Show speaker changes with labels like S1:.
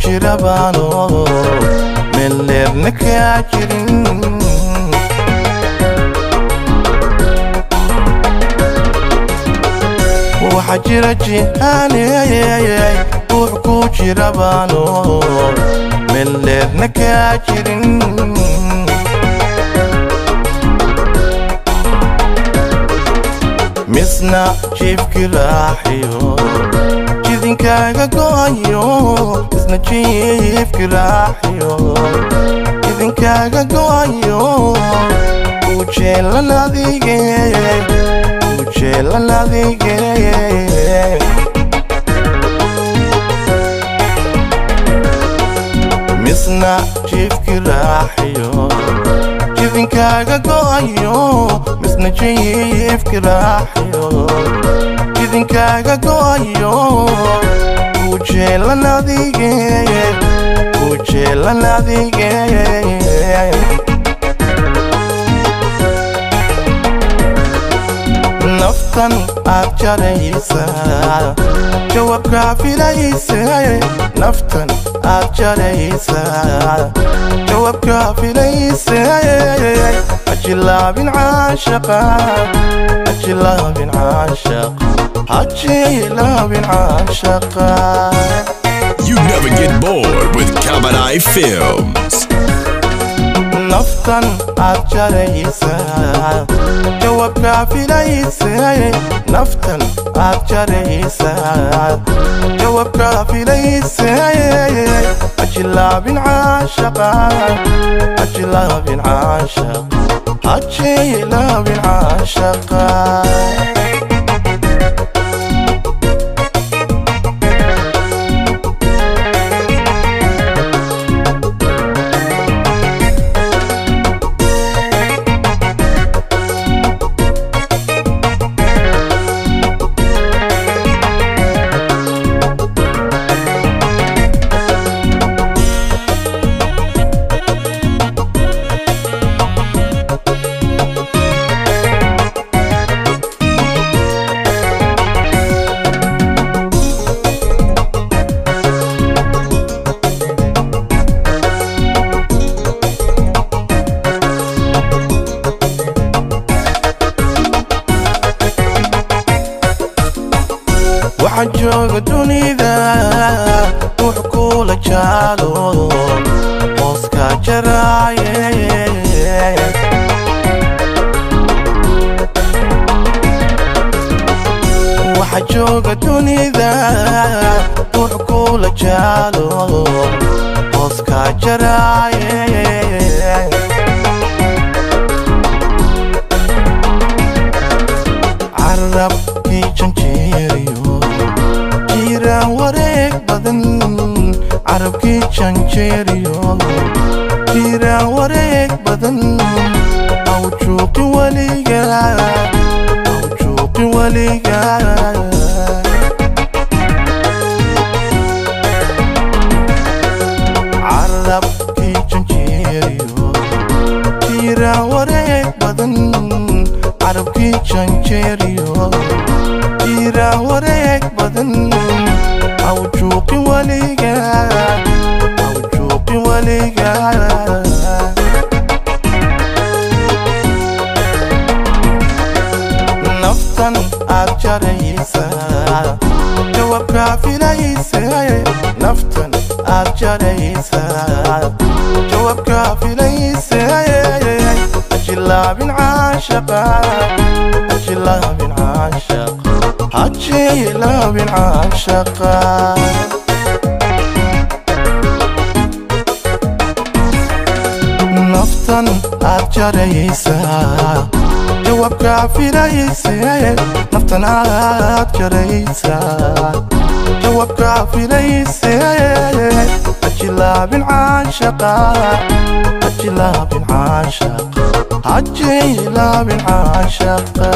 S1: jirabano melerna ka jirin waxa jira jihani ku jirabano melerna ka jirin misna jifki raaxiyo idinkaaga go'ayo misna jifki raaxiyo idinkaaga go'ayo ujeelan adige misna jifki raaxiyo idinkaaga go'ayo misna jifki raaxiyo idinkaaga go'ayo ujeelan adige naftan aad jaraysa jawaabka filaysa naftan aad jaraysa jawaabka filaysa ajilaabin caashaqa ajilaabin caashaqa
S2: You never get bored with Kamadai Films.
S1: naftan aad jaraysa jawaabka filaysa naftan aad jaraysa jawaabka filaysa ajilaabin caashaqa ajilaabin caashaqa waxaan jooga dunida ruux kula jaalo hooska jaraaye waxaan jooga dunida ruux kula jaalo hooska jaraaye carabkii janjeeriyo jiraan wareeg badan carabkii janjeeriyo jiraan wareeg badan awjuuqi weliga carabkii janjeeriyo jiraan wareeg badan carabkii janjeeriyo jiraan wareeg badan awjuuqi weliga naftan aad jaraysa jawaabka filaysa naftan aad jaraysa jawaabka filaysa ajilaabin caashaqa ajilaabin caashaqa naftan aad jaraysa jawaabka filaysa naftan aad jaraysa jawaabka filaysa ajilaabin caashaqa ajilaabin caashaqa ajilaabin caashaqa